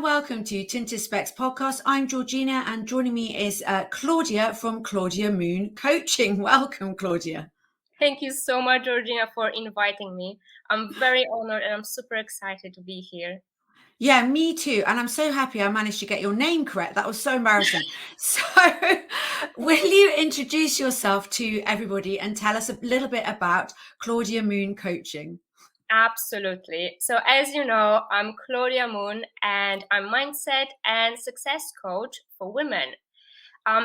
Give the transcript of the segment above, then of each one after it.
welcome to Tinted Specs podcast. I'm Georgina, and joining me is Klaudia from Klaudia Moon Coaching. Welcome, Klaudia. Thank you so much, Georgina, for inviting me. I'm very honored and I'm super excited to be here. Yeah, me too. And I'm so happy I managed to get your name correct. That was so embarrassing. So will you introduce yourself to everybody and tell us a little bit about Klaudia Moon Coaching? Absolutely. So as you know, I'm Klaudia Moon and I'm mindset and success coach for women.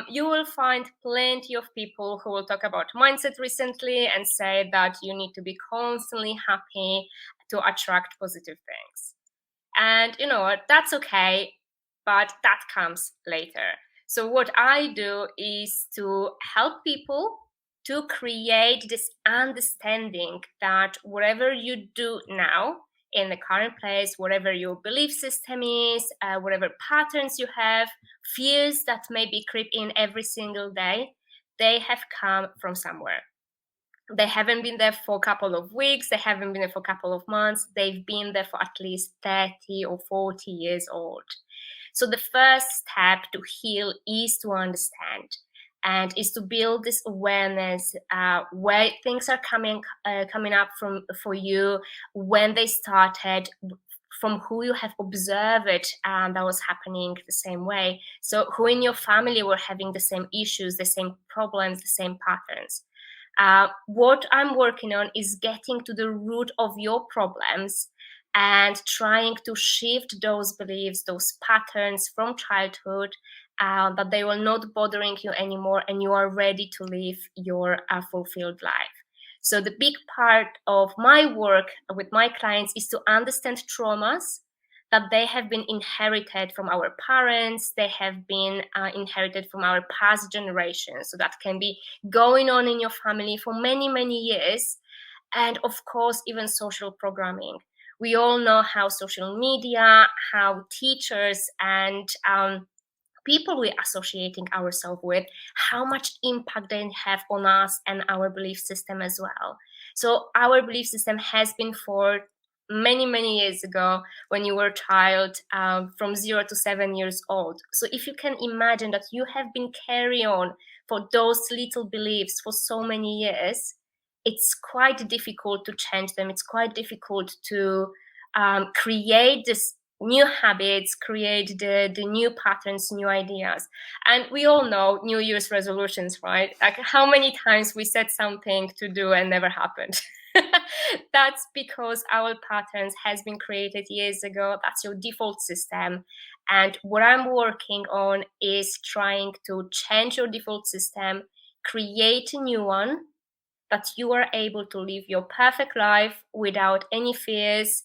You will find plenty of people who will talk about mindset recently and say that you need to be constantly happy to attract positive things. And you know what, that's okay, but that comes later. So what I do is to help people to create this understanding that whatever you do now in the current place, whatever your belief system is, whatever patterns you have, fears that maybe creep in every single day, they have come from somewhere. They haven't been there for a couple of weeks. They haven't been there for a couple of months. They've been there for at least 30 or 40 years old. So the first step to heal is to understand and is to build this awareness where things are coming up for you, when they started, from who you have observed it that was happening the same way. So who in your family were having the same issues, the same problems, the same patterns. What I'm working on is getting to the root of your problems and trying to shift those beliefs, those patterns from childhood, that they will not bothering you anymore and you are ready to live your fulfilled life. So the big part of my work with my clients is to understand traumas that they have been inherited from our parents, they have been inherited from our past generations. So that can be going on in your family for many, many years. And of course, even social programming. We all know how social media, how teachers and people we're associating ourselves with, how much impact they have on us and our belief system as well. So our belief system has been formed many, many years ago when you were a child, from 0 to 7 years old. So if you can imagine that you have been carrying on for those little beliefs for so many years, it's quite difficult to change them. It's quite difficult to create this new habits, create the new patterns, new ideas. And we all know New Year's resolutions, right? Like how many times we said something to do and never happened. That's because our patterns has been created years ago. That's your default system. And what I'm working on is trying to change your default system, create a new one that you are able to live your perfect life without any fears,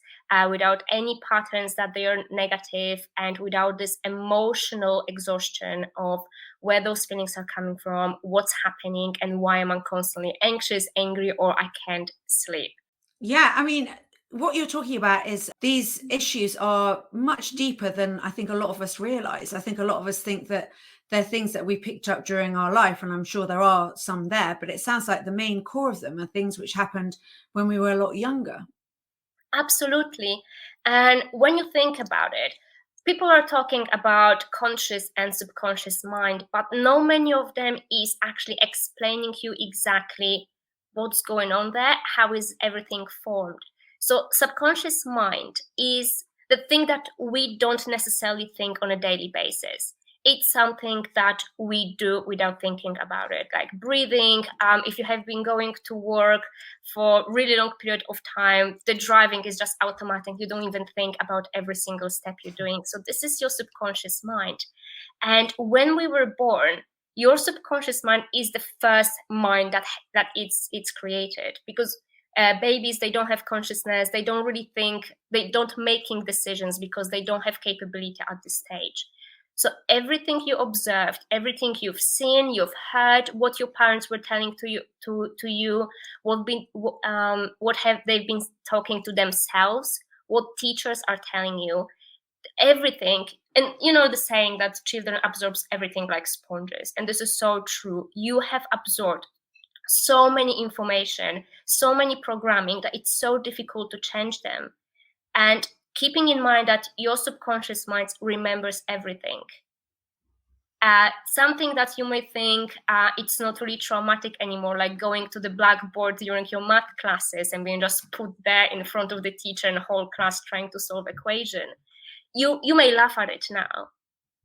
without any patterns that they are negative, and without this emotional exhaustion of where those feelings are coming from, what's happening, and why am I constantly anxious, angry, or I can't sleep. Yeah, I mean, what you're talking about is these issues are much deeper than I think a lot of us realize. I think a lot of us think that they're things that we picked up during our life, and I'm sure there are some there, but it sounds like the main core of them are things which happened when we were a lot younger. Absolutely. And when you think about it, people are talking about conscious and subconscious mind, but not many of them is actually explaining you exactly what's going on there, how is everything formed. So subconscious mind is the thing that we don't necessarily think on a daily basis. It's something that we do without thinking about it, like breathing. If you have been going to work for a really long period of time, the driving is just automatic. You don't even think about every single step you're doing. So this is your subconscious mind. And when we were born, your subconscious mind is the first mind that it's created, because babies, they don't have consciousness, they don't really think, they don't making decisions because they don't have capability at this stage. So everything you observed, everything you've seen, you've heard, what your parents were telling to you, what have they been talking to themselves, what teachers are telling you, everything. And you know the saying that children absorbs everything like sponges, and this is so true. You have absorbed so many information, so many programming that it's so difficult to change them. And keeping in mind that your subconscious mind remembers everything. Something that you may think it's not really traumatic anymore, like going to the blackboard during your math classes and being just put there in front of the teacher and the whole class trying to solve equation. You may laugh at it now,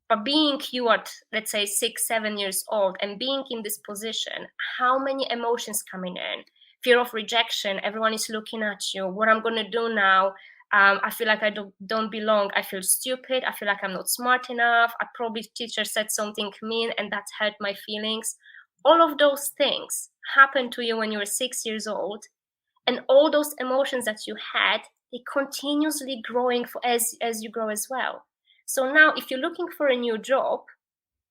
but being you at, let's say, 6-7 years old and being in this position, how many emotions coming in? Fear of rejection, everyone is looking at you, what I'm going to do now, I feel like I don't belong, I feel stupid, I feel like I'm not smart enough, I probably teacher said something mean and that's hurt my feelings. All of those things happen to you when you were 6 years old, and all those emotions that you had, they continuously growing as you grow as well. So now if you're looking for a new job,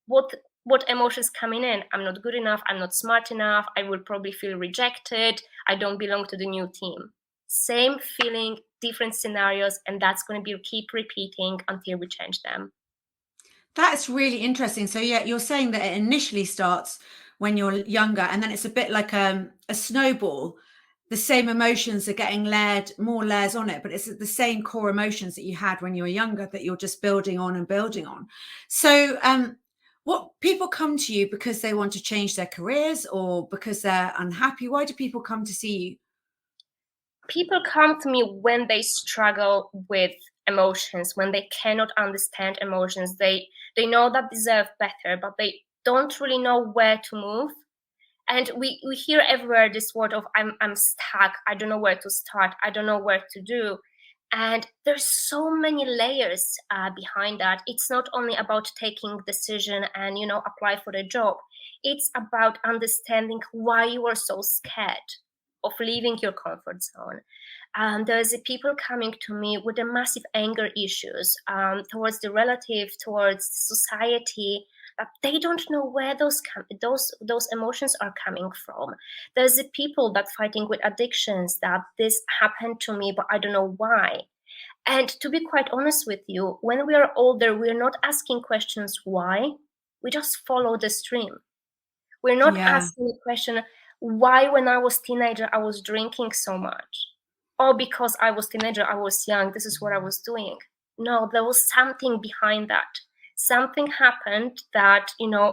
what emotions coming in? I'm not good enough, I'm not smart enough, I will probably feel rejected, I don't belong to the new team. Same feeling, different scenarios, and that's going to be keep repeating until we change them. That's really interesting. So yeah, you're saying that it initially starts when you're younger, and then it's a bit like a snowball. The same emotions are getting more layers on it, but it's the same core emotions that you had when you were younger that you're just building on and building on. So what people come to you because they want to change their careers or because they're unhappy? Why do people come to see you? People come to me when they struggle with emotions, when they cannot understand emotions. They know that deserve better, but they don't really know where to move. And we hear everywhere this word of I'm stuck, I don't know where to start, I don't know where to do. And there's so many layers behind that. It's not only about taking decision and apply for the job. It's about understanding why you are so scared of leaving your comfort zone. There's people coming to me with a massive anger issues towards the relative, towards society. They don't know where those emotions are coming from. There's the people that fighting with addictions, that this happened to me, but I don't know why. And to be quite honest with you, when we are older, we're not asking questions why. We just follow the stream. We're not asking the question, why when I was teenager I was drinking so much? Or because I was teenager, I was young, this is what I was doing. No, there was something behind that. Something happened that,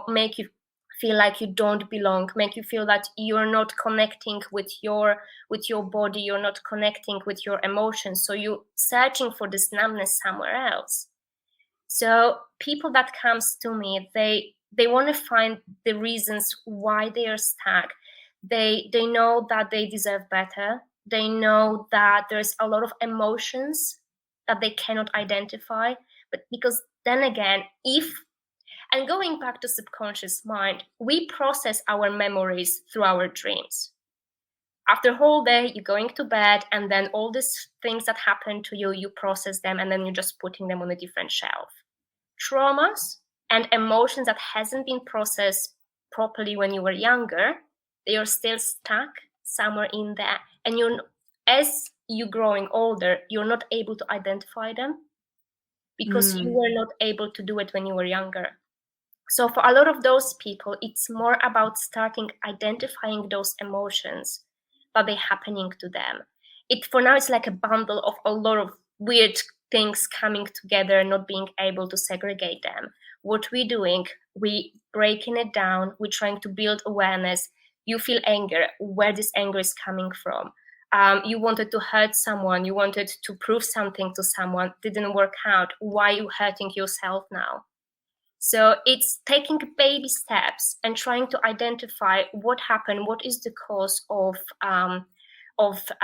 make you feel like you don't belong, make you feel that you're not connecting with your body, you're not connecting with your emotions. So you're searching for this numbness somewhere else. So people that comes to me, they want to find the reasons why they are stuck. They know that they deserve better. They know that there's a lot of emotions that they cannot identify. But because then again, and going back to subconscious mind, we process our memories through our dreams. After a whole day, you're going to bed, and then all these things that happen to you, you process them, and then you're just putting them on a different shelf. Traumas and emotions that hasn't been processed properly when you were younger, they are still stuck somewhere in there. And as you're growing older, you're not able to identify them because you were not able to do it when you were younger. So for a lot of those people, it's more about starting identifying those emotions that they're happening to them. For now, it's like a bundle of a lot of weird things coming together, not being able to segregate them. What we're doing, we breaking it down, we're trying to build awareness. You feel anger, where this anger is coming from. You wanted to hurt someone, you wanted to prove something to someone, didn't work out. Why are you hurting yourself now? So it's taking baby steps and trying to identify what happened, what is the cause of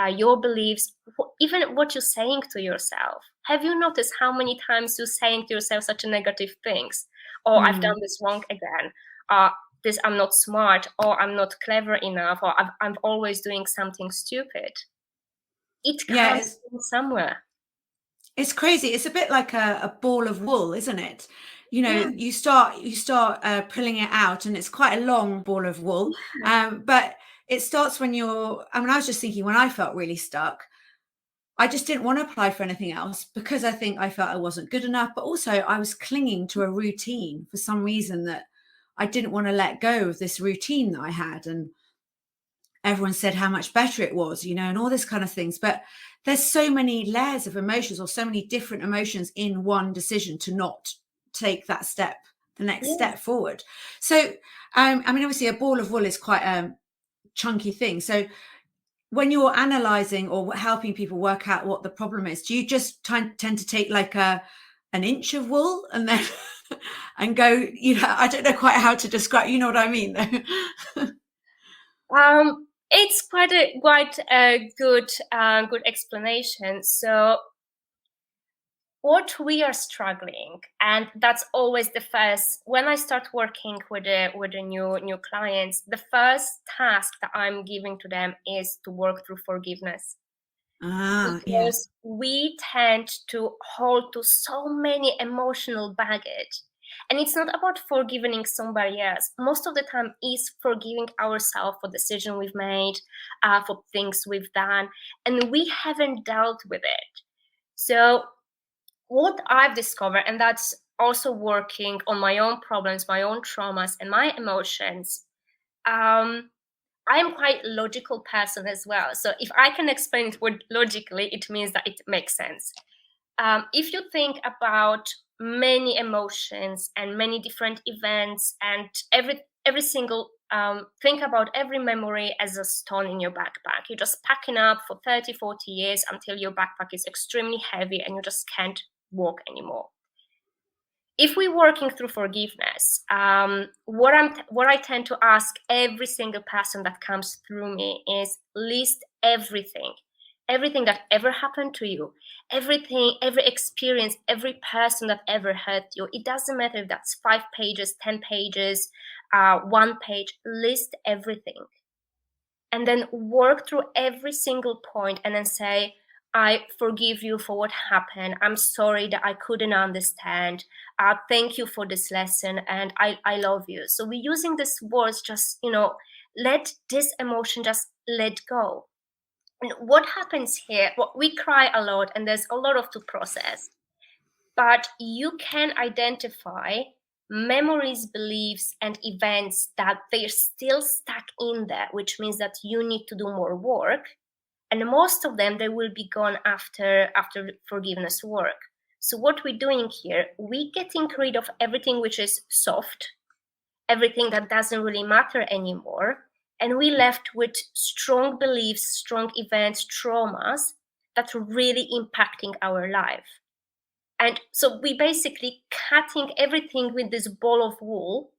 your beliefs, even what you're saying to yourself. Have you noticed how many times you're saying to yourself such negative things? Oh, I've done this wrong again. This I'm not smart, or I'm not clever enough, or I'm always doing something stupid. It comes from somewhere. It's crazy. It's a bit like a ball of wool, isn't it? You start pulling it out, and it's quite a long ball of wool. But it starts when I was just thinking, when I felt really stuck, I just didn't want to apply for anything else because I felt I wasn't good enough. But also I was clinging to a routine for some reason that I didn't want to let go of this routine that I had. And everyone said how much better it was, and all this kind of things. But there's so many layers of emotions, or so many different emotions in one decision to not take that step, the next step forward. So, I mean, obviously a ball of wool is quite a chunky thing. So when you're analyzing or helping people work out what the problem is, do you just tend to take like an inch of wool and then and go, I don't know quite how to describe, you know what I mean? It's quite a good explanation. So what we are struggling, and that's always the first, when I start working with a new clients, the first task that I'm giving to them is to work through forgiveness. Because we tend to hold to so many emotional baggage. And it's not about forgiving somebody else. Most of the time is forgiving ourselves for decisions we've made, for things we've done, and we haven't dealt with it. So what I've discovered, and that's also working on my own problems, my own traumas, and my emotions, I am quite a logical person as well. So if I can explain it logically, it means that it makes sense. If you think about many emotions and many different events, and every single think about every memory as a stone in your backpack. You're just packing up for 30, 40 years until your backpack is extremely heavy and you just can't walk anymore. If we're working through forgiveness, what I tend to ask every single person that comes through me is list everything that ever happened to you, every experience, every person that ever hurt you. It doesn't matter if that's 5 pages, 10 pages, 1 page. List everything, and then work through every single point, and then say, I forgive you for what happened. I'm sorry that I couldn't understand. Thank you for this lesson, and I love you. So we're using these words, just, let this emotion just let go. And what happens here, we cry a lot, and there's a lot to process. But you can identify memories, beliefs, and events that they're still stuck in there, which means that you need to do more work. And most of them, they will be gone after forgiveness work. So what we're doing here, we're getting rid of everything which is soft, everything that doesn't really matter anymore. And we're left with strong beliefs, strong events, traumas that are really impacting our life. And so we basically cutting everything with this ball of wool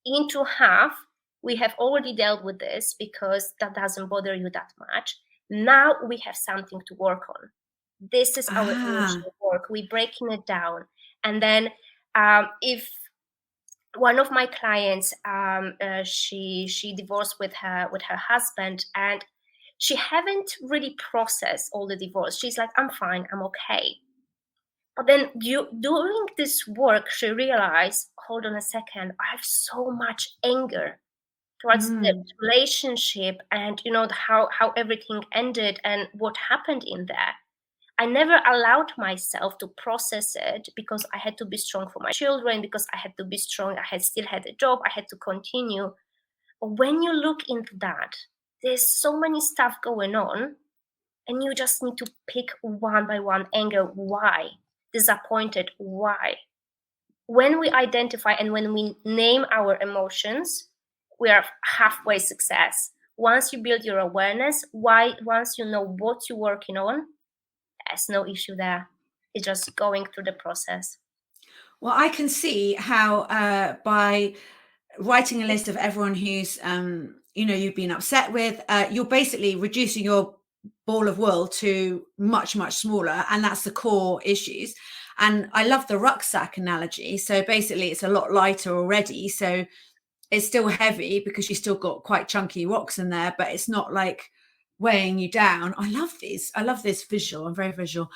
into half. We have already dealt with this because that doesn't bother you that much. Now we have something to work on. This is our initial work. We're breaking it down. And then if one of my clients, she divorced with her husband, and she haven't really processed all the divorce. She's like, I'm fine, I'm okay. But then doing this work, she realized, hold on a second, I have so much anger towards the relationship, and how everything ended and what happened in there. I never allowed myself to process it because I had to be strong for my children, because I had to be strong. I still had a job. I had to continue. But when you look into that, there's so many stuff going on, and you just need to pick one by one anger. Why? Disappointed. Why? When we identify and when we name our emotions, we are halfway success. Once you build your awareness, once you know what you're working on, there's no issue there. It's just going through the process. Well, I can see how by writing a list of everyone who's you've been upset with, you're basically reducing your ball of wool to much smaller, and that's the core issues. And I love the rucksack analogy. So basically it's a lot lighter already, so it's still heavy because you still got quite chunky rocks in there, but it's not like weighing you down. I love this visual. I'm very visual.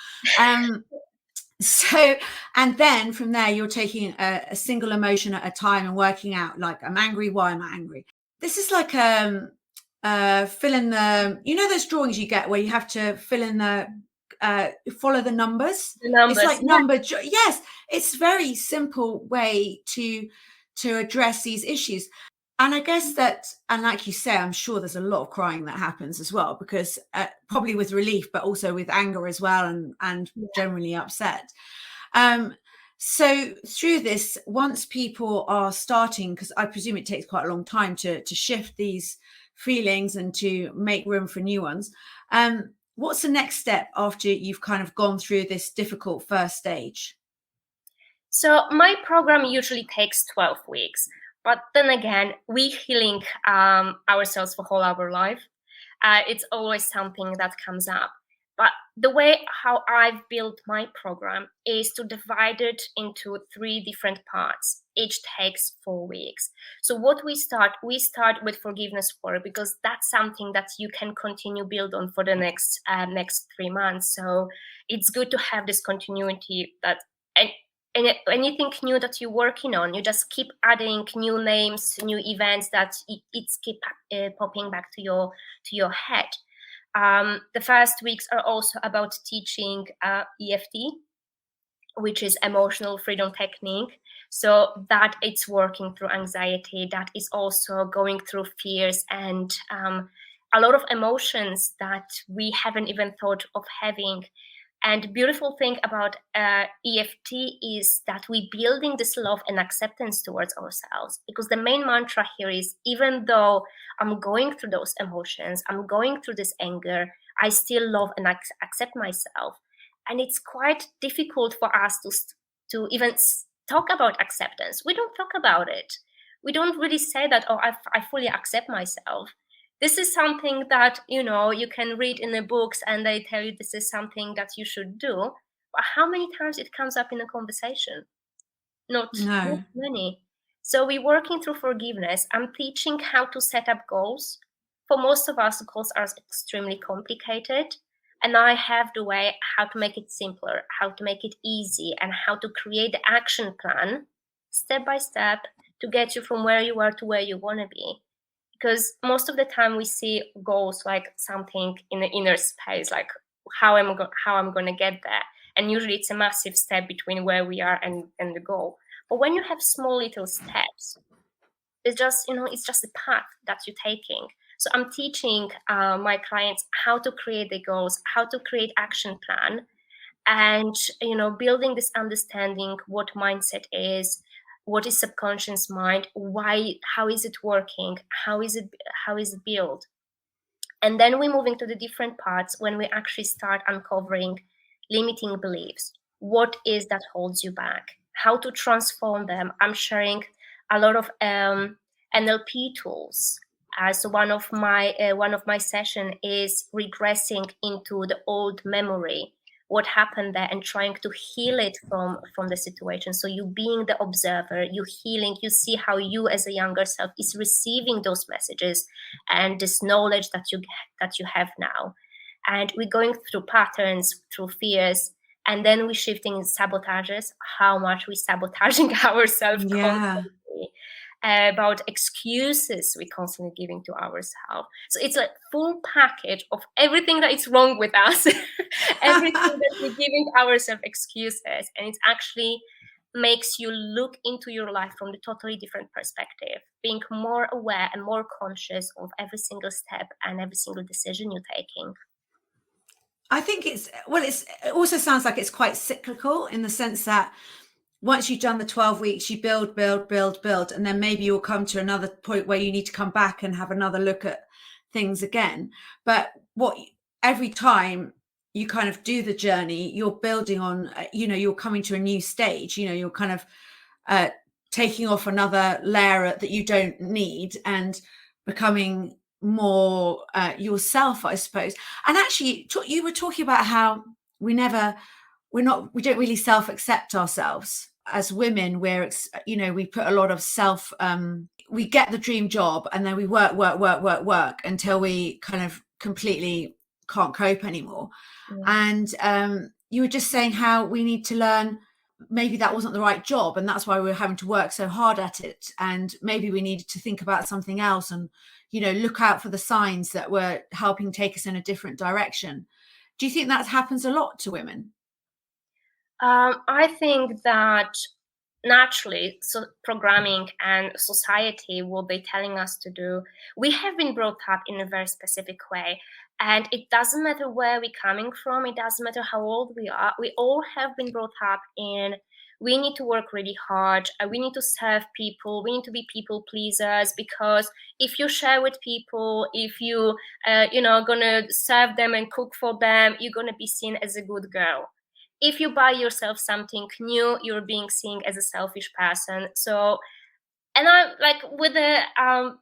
So, and then from there, you're taking a single emotion at a time and working out, like, I'm angry. Why am I angry? This is like fill in the, those drawings you get where you have to fill in the follow the numbers. It's like yes, it's very simple way to address these issues. And I guess that, and like you say, I'm sure there's a lot of crying that happens as well, because probably with relief, but also with anger as well, and generally upset. So through this, once people are starting, because I presume it takes quite a long time to shift these feelings and to make room for new ones, what's the next step after you've kind of gone through this difficult first stage? So my program usually takes 12 weeks, but then again, we healing ourselves for whole our life. It's always something that comes up. But the way how I've built my program is to divide it into 3 different parts. Each takes 4 weeks. So what we start with forgiveness work, because that's something that you can continue build on for the next 3 months. So it's good to have this continuity that and anything new that you're working on, you just keep adding new names, new events that it's keep popping back to your head. The first weeks are also about teaching EFT, which is emotional freedom technique. So that it's working through anxiety, that is also going through fears and a lot of emotions that we haven't even thought of having. And beautiful thing about EFT is that we're building this love and acceptance towards ourselves, because the main mantra here is, even though I'm going through those emotions, I'm going through this anger, I still love and accept myself. And it's quite difficult for us to even talk about acceptance. We don't talk about it. We don't really say that, oh, I fully accept myself. This is something that, you can read in the books and they tell you this is something that you should do. But how many times it comes up in a conversation? Not many. So we're working through forgiveness. I'm teaching how to set up goals. For most of us, goals are extremely complicated. And I have the way how to make it simpler, how to make it easy, and how to create the action plan step by step to get you from where you are to where you want to be. Because most of the time we see goals like something in the inner space, like how I'm going to get there. And usually it's a massive step between where we are and the goal. But when you have small little steps, it's just, it's just a path that you're taking. So I'm teaching my clients how to create the goals, how to create action plan, and, building this understanding what mindset is, what is subconscious mind, why, how is it working, how is it built. And then we move into the different parts when we actually start uncovering limiting beliefs. What is that holds you back, how to transform them. I'm sharing a lot of NLP tools. So one of my session is regressing into the old memory, what happened there, and trying to heal it from the situation. So you being the observer, you healing, you see how you as a younger self is receiving those messages and this knowledge that you have now. And we're going through patterns, through fears, and then we're shifting in sabotages, how much we're sabotaging ourselves constantly. About excuses we're constantly giving to ourselves. So it's a full package of everything that is wrong with us, everything that we're giving ourselves excuses, and it actually makes you look into your life from a totally different perspective, being more aware and more conscious of every single step and every single decision you're taking. I think it also sounds like it's quite cyclical, in the sense that once you've done the 12 weeks, you build, and then maybe you'll come to another point where you need to come back and have another look at things again. But every time you kind of do the journey, you're building on, you're coming to a new stage, you're kind of taking off another layer that you don't need and becoming more yourself, I suppose. And actually, you were talking about how we don't really self-accept ourselves. As women, we put a lot of we get the dream job and then we work until we kind of completely can't cope anymore. And you were just saying how we need to learn, maybe that wasn't the right job and that's why we're having to work so hard at it, and maybe we needed to think about something else and look out for the signs that were helping take us in a different direction. Do you think that happens a lot to women? I think that naturally, so programming and society will be telling us to do. We have been brought up in a very specific way, and it doesn't matter where we're coming from, it doesn't matter how old we are, we all have been brought up in, we need to work really hard, we need to serve people, we need to be people pleasers, because if you share with people, if you gonna serve them and cook for them, you're gonna be seen as a good girl. If you buy yourself something new, you're being seen as a selfish person. So, and I'm like, with a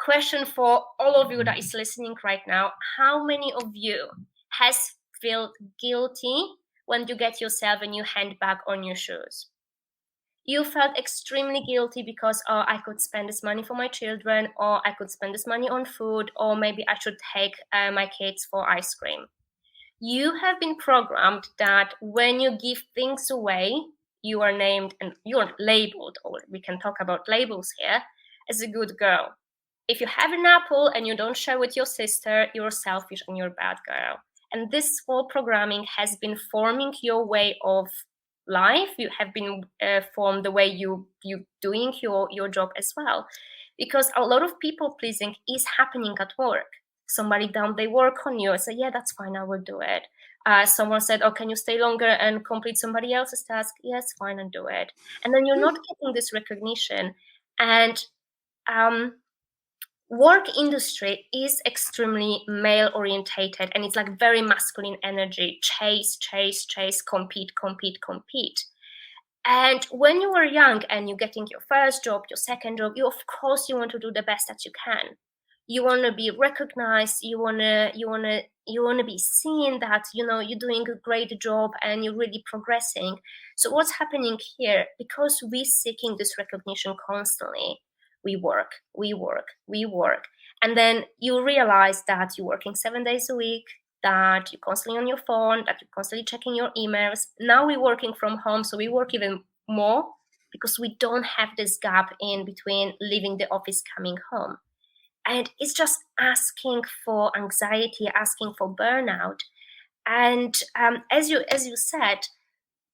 question for all of you that is listening right now, how many of you has felt guilty when you get yourself a new handbag or new shoes? You felt extremely guilty because, oh, I could spend this money for my children, or I could spend this money on food, or maybe I should take my kids for ice cream. You have been programmed that when you give things away, you are named and you're labeled, or we can talk about labels here, as a good girl. If you have an apple and you don't share with your sister, you're selfish and you're a bad girl. And this whole programming has been forming your way of life. You have been formed the way you doing your job as well. Because a lot of people pleasing is happening at work. Somebody done their work on you. I say, yeah, that's fine, I will do it. Someone said, oh, can you stay longer and complete somebody else's task? Yes, fine, and do it. And then you're not getting this recognition. And work industry is extremely male orientated, and it's like very masculine energy. Chase, chase, chase, compete, compete, compete. And when you are young and you're getting your first job, your second job, you of course you want to do the best that you can. You want to be recognized, you want to be seen that you're doing a great job and you're really progressing. So what's happening here, because we're seeking this recognition constantly, we work, and then you realize that you're working 7 days a week, that you're constantly on your phone, that you're constantly checking your emails. Now we're working from home, so we work even more because we don't have this gap in between leaving the office, coming home. And it's just asking for anxiety, asking for burnout. And as you said,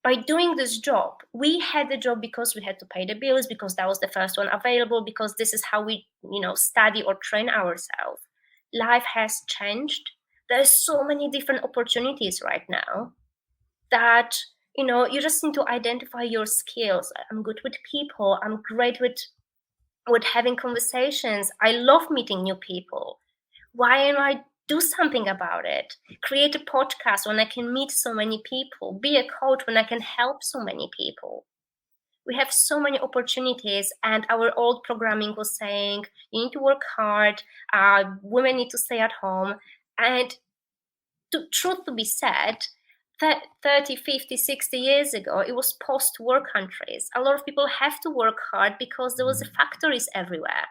by doing this job, we had the job because we had to pay the bills, because that was the first one available, because this is how we study or train ourselves. Life has changed. There's so many different opportunities right now that you just need to identify your skills. I'm good with people, I'm great with having conversations, I love meeting new people. Why don't I do something about it? Create a podcast when I can meet so many people, be a coach when I can help so many people. We have so many opportunities, and our old programming was saying you need to work hard, women need to stay at home. And truth to be said, 30, 50, 60 years ago, it was post-war countries. A lot of people have to work hard because there was factories everywhere.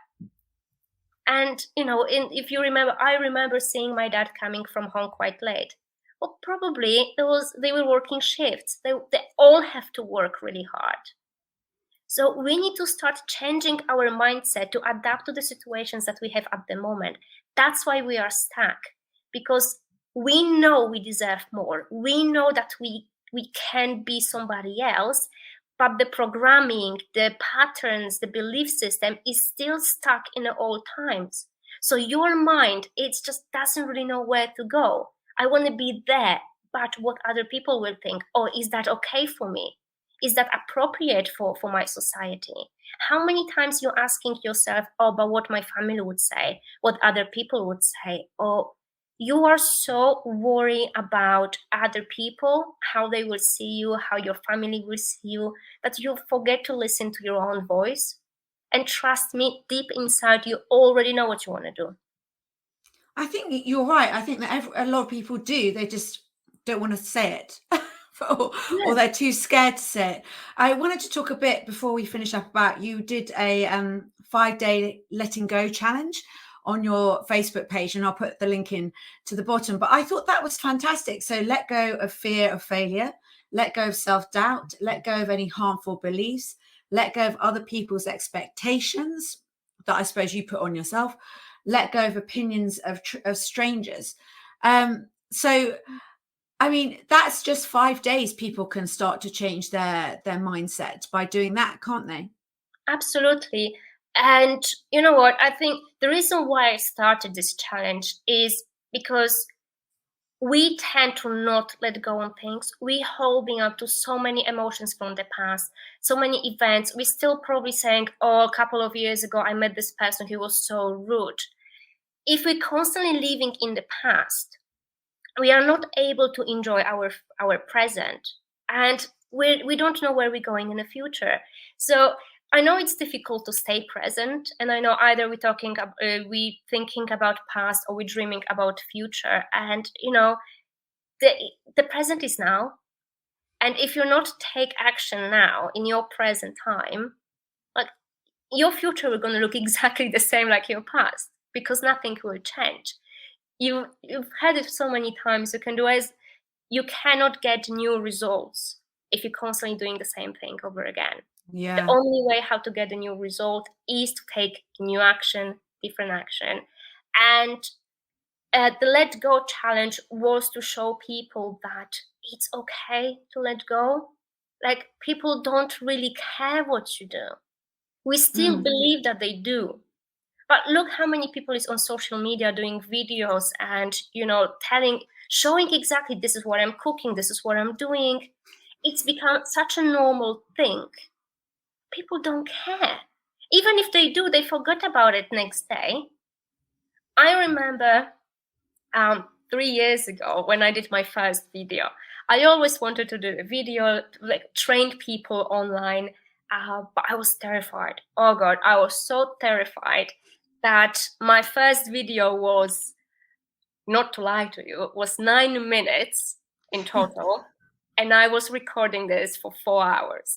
And, if you remember, I remember seeing my dad coming from home quite late. Well, probably they were working shifts. They all have to work really hard. So we need to start changing our mindset to adapt to the situations that we have at the moment. That's why we are stuck, because we know we deserve more. We know that we can be somebody else, but the programming, the patterns, the belief system is still stuck in the old times. So your mind, it just doesn't really know where to go. I want to be there, but what other people will think? Oh, is that okay for me? Is that appropriate for my society? How many times you're asking yourself, oh, but what my family would say, what other people would say? Or you are so worried about other people, how they will see you, how your family will see you, that you forget to listen to your own voice. And trust me, deep inside, you already know what you want to do. I think you're right. I think that a lot of people do. They just don't want to say it. or they're too scared to say it. I wanted to talk a bit before we finish up about, you did a 5-day letting go challenge on your Facebook page, and I'll put the link in to the bottom. But I thought that was fantastic. So let go of fear of failure, let go of self-doubt, let go of any harmful beliefs, let go of other people's expectations that I suppose you put on yourself, let go of opinions of strangers. So I mean, that's just 5 days. People can start to change their mindset by doing that, can't they? Absolutely. And you know what? I think the reason why I started this challenge is because we tend to not let go on things. We holding up to so many emotions from the past, so many events. We still probably saying, oh, a couple of years ago, I met this person who was so rude. If we're constantly living in the past, we are not able to enjoy our present, and we don't know where we're going in the future. So I know it's difficult to stay present, and I know either we thinking about past or we're dreaming about future, and the present is now. And if you're not take action now in your present time, like, your future will going to look exactly the same like your past, because nothing will change. You've had it so many times. You cannot get new results if you're constantly doing the same thing over again. Yeah. The only way how to get a new result is to take new action, different action. And the Let Go challenge was to show people that it's okay to let go. Like, people don't really care what you do. We still believe that they do. But look how many people is on social media doing videos and, showing exactly, this is what I'm cooking, this is what I'm doing. It's become such a normal thing. People don't care. Even if they do, they forget about it next day. I remember 3 years ago when I did my first video, I always wanted to do a video to, like, train people online, but I was terrified. Oh God, I was so terrified that my first video was, not to lie to you, was 9 minutes in total. And I was recording this for 4 hours.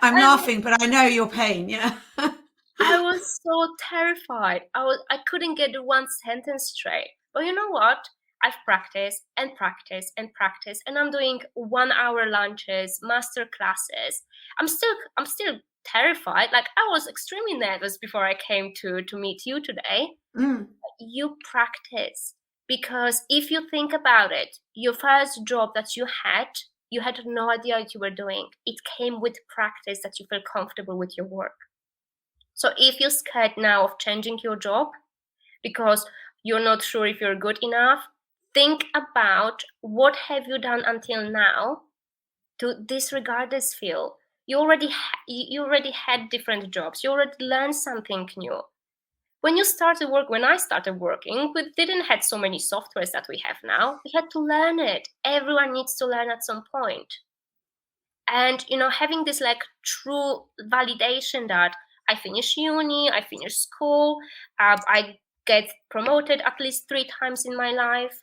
I'm laughing, but I know your pain. Yeah. I was so terrified. I couldn't get one sentence straight. But you know what? I've practiced and practiced and practiced, and I'm doing 1 hour lunches, master classes. I'm still terrified. Like, I was extremely nervous before I came to meet you today. You practice, because if you think about it, your first job that you had no idea what you were doing. It came with practice that you feel comfortable with your work. So if you're scared now of changing your job because you're not sure if you're good enough, think about what have you done until now to disregard this feel. You already had different jobs. You already learned something new. When I started working, we didn't have so many softwares that we have now. We had to learn it. Everyone needs to learn at some point. And, having this, like, true validation that I finish uni, I finish school, I get promoted at least 3 times in my life,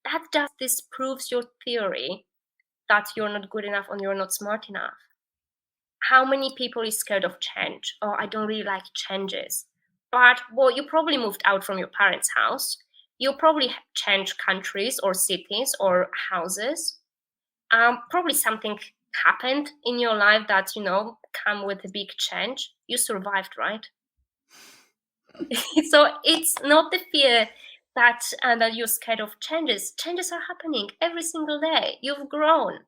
that just disproves your theory that you're not good enough or you're not smart enough. How many people is scared of change? Oh, I don't really like changes. But, well, you probably moved out from your parents' house. You probably changed countries or cities or houses. Probably something happened in your life that, come with a big change. You survived, right? So it's not the fear that you're scared of changes. Changes are happening every single day. You've grown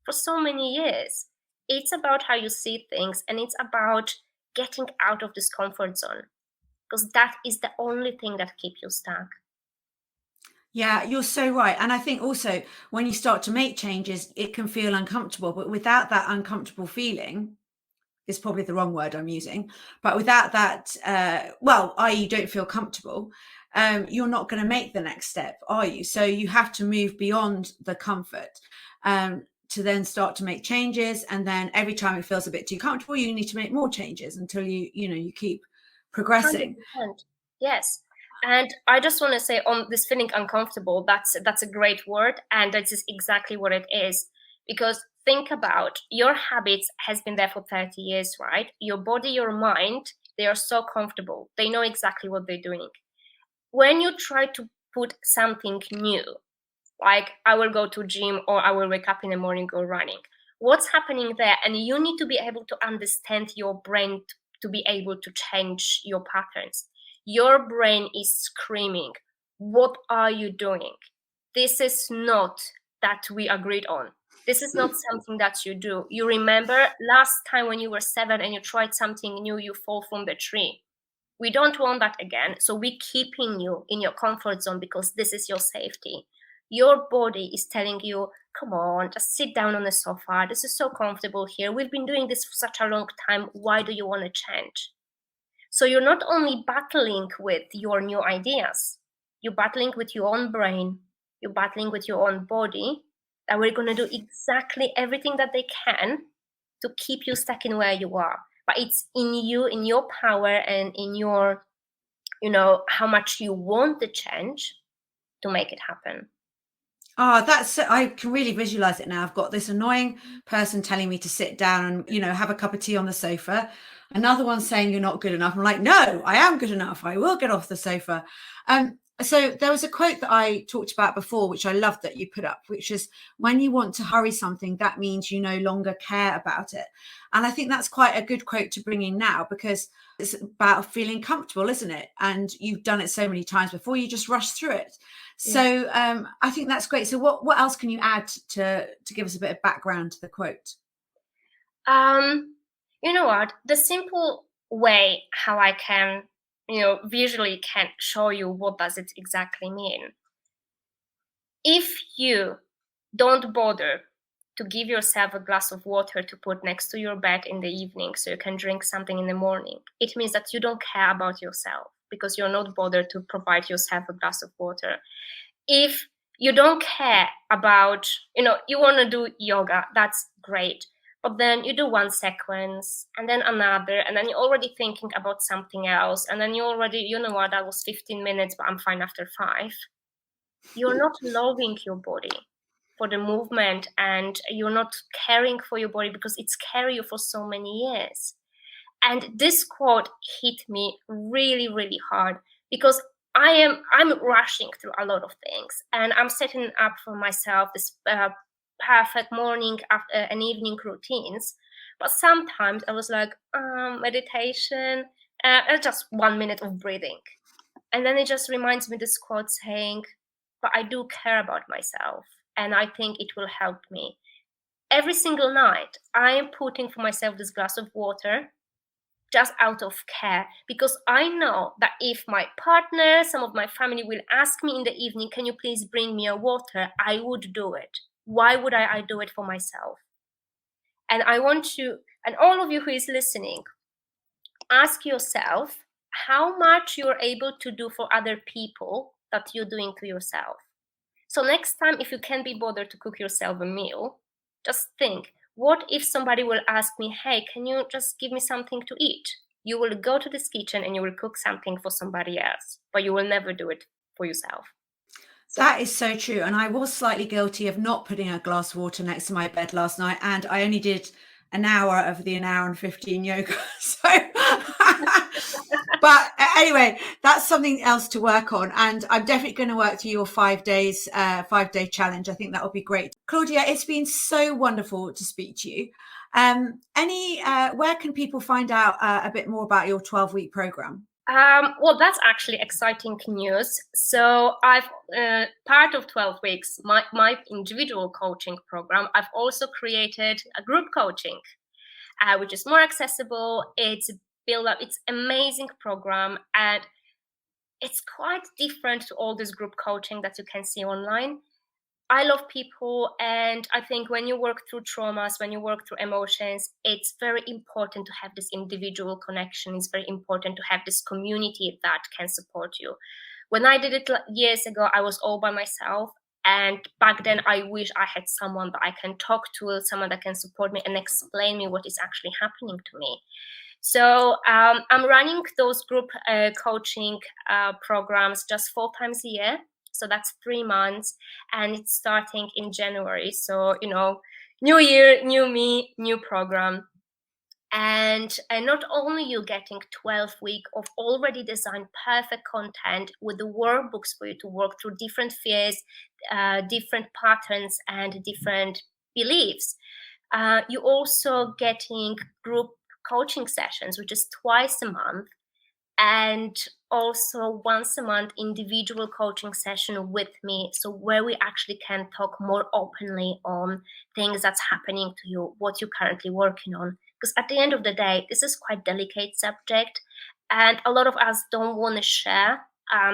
for so many years. It's about how you see things, and it's about getting out of this comfort zone, because that is the only thing that keeps you stuck. Yeah, you're so right. And I think also when you start to make changes, it can feel uncomfortable, but without that uncomfortable feeling, is probably the wrong word I'm using, but without that, i.e. you don't feel comfortable, you're not going to make the next step, are you? So you have to move beyond the comfort to then start to make changes. And then every time it feels a bit too comfortable, you need to make more changes until you keep progressing. 100%. Yes. And I just want to say, on this feeling uncomfortable, that's a great word, and that is exactly what it is. Because think about, your habits has been there for 30 years, right? Your body, your mind, they are so comfortable. They know exactly what they're doing. When you try to put something new, like I will go to gym or I will wake up in the morning, go running, what's happening there? And you need to be able to understand your brain to be able to change your patterns. Your brain is screaming, what are you doing? this is not that we agreed on. This is not something that you do. You remember last time when you were 7 and you tried something new, you fall from the tree. We don't want that again. So we're keeping you in your comfort zone because this is your safety. Your body is telling you, come on, just sit down on the sofa. This is so comfortable here. We've been doing this for such a long time. Why do you want to change? So you're not only battling with your new ideas, you're battling with your own brain, you're battling with your own body, that we're going to do exactly everything that they can to keep you stuck in where you are. But it's in you, in your power, and in your, how much you want the change to make it happen. Oh, I can really visualize it now. I've got this annoying person telling me to sit down and, have a cup of tea on the sofa. Another one saying you're not good enough. I'm like, no, I am good enough. I will get off the sofa. So there was a quote that I talked about before, which I loved that you put up, which is, when you want to hurry something, that means you no longer care about it. And I think that's quite a good quote to bring in now, because it's about feeling comfortable, isn't it? And you've done it so many times before, you just rush through it. So I think that's great. So what else can you add to give us a bit of background to the quote? You know what? The simple way how I can, visually can show you what does it exactly mean. If you don't bother to give yourself a glass of water to put next to your bed in the evening so you can drink something in the morning, it means that you don't care about yourself because you're not bothered to provide yourself a glass of water. If you don't care about, you want to do yoga, that's great. But then you do one sequence and then another, and then you're already thinking about something else. And then you already, that was 15 minutes, but I'm fine after 5. You're not loving your body for the movement, and you're not caring for your body because it's carried you for so many years. And this quote hit me really, really hard because I'm rushing through a lot of things, and I'm setting up for myself this perfect morning and evening routines. But sometimes I was like, meditation, just 1 minute of breathing. And then it just reminds me this quote saying, but I do care about myself, and I think it will help me. Every single night, I am putting for myself this glass of water just out of care, because I know that if my partner, some of my family will ask me in the evening, can you please bring me a water? I would do it. Why would I do it for myself? And I want you, and all of you who is listening, ask yourself how much you're able to do for other people that you're doing to yourself. So next time, if you can't be bothered to cook yourself a meal, just think, what if somebody will ask me, hey, can you just give me something to eat? You will go to this kitchen and you will cook something for somebody else, but you will never do it for yourself. That is so true. And I was slightly guilty of not putting a glass of water next to my bed last night. And I only did an hour of the 1 hour and 15 yoga. So, but anyway, that's something else to work on. And I'm definitely going to work through your 5-day challenge. I think that would be great. Klaudia, it's been so wonderful to speak to you. Where can people find out a bit more about your 12-week program? Well, that's actually exciting news. So I've part of 12 weeks, my individual coaching program, I've also created a group coaching, which is more accessible. It's built up, it's amazing program, and it's quite different to all this group coaching that you can see online. I love people, and I think when you work through traumas, when you work through emotions, it's very important to have this individual connection. It's very important to have this community that can support you. When I did it years ago, I was all by myself. And back then, I wish I had someone that I can talk to, someone that can support me and explain me what is actually happening to me. So I'm running those group coaching programs just 4 times a year. So that's 3 months, and it's starting in January. So, new year, new me, new program. And not only you getting 12 weeks of already designed perfect content with the workbooks for you to work through different fears, different patterns, and different beliefs. You also getting group coaching sessions, which is twice a month. And also once a month individual coaching session with me, so where we actually can talk more openly on things that's happening to you, what you're currently working on, because at the end of the day, this is quite delicate subject, and a lot of us don't want to share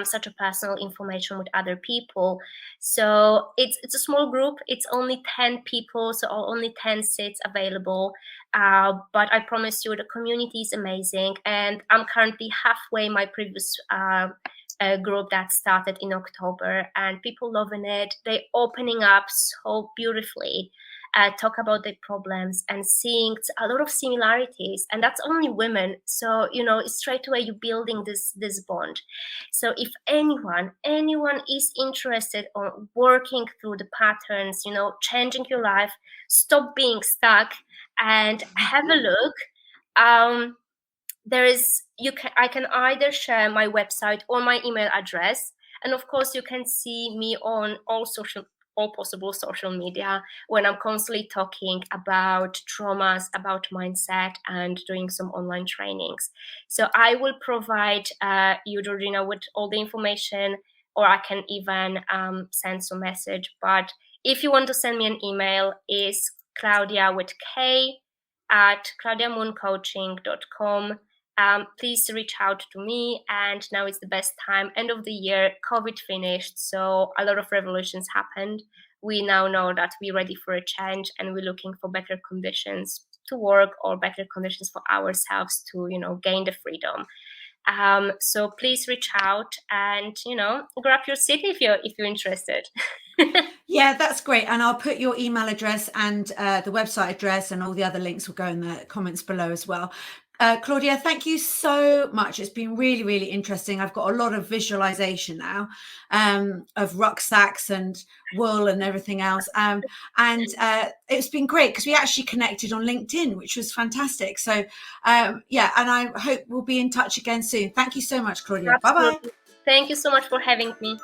such a personal information with other people. So it's a small group. It's only 10 people, so only 10 seats available. But I promise you, the community is amazing, and I'm currently halfway my previous group that started in October, and people loving it. They opening up so beautifully. Talk about their problems and seeing a lot of similarities, and that's only women. So straight away you're building this bond. So if anyone is interested on working through the patterns, changing your life, stop being stuck, and have a look. I can either share my website or my email address, and of course you can see me on all possible social media when I'm constantly talking about traumas, about mindset, and doing some online trainings. So I will provide you, Georgina, with all the information, or I can even send some message. But if you want to send me an email, is Klaudia with K at claudiamooncoaching.com. Please reach out to me, and now is the best time. End of the year, COVID finished, so a lot of revolutions happened. We now know that we're ready for a change, and we're looking for better conditions to work, or better conditions for ourselves to, gain the freedom. So please reach out and, grab your seat if you're interested. Yeah, that's great. And I'll put your email address and the website address, and all the other links will go in the comments below as well. Klaudia, thank you so much. It's been really, really interesting. I've got a lot of visualization now of rucksacks and wool and everything else. And it's been great because we actually connected on LinkedIn, which was fantastic. So yeah, and I hope we'll be in touch again soon. Thank you so much, Klaudia. Bye-bye. Thank you so much for having me.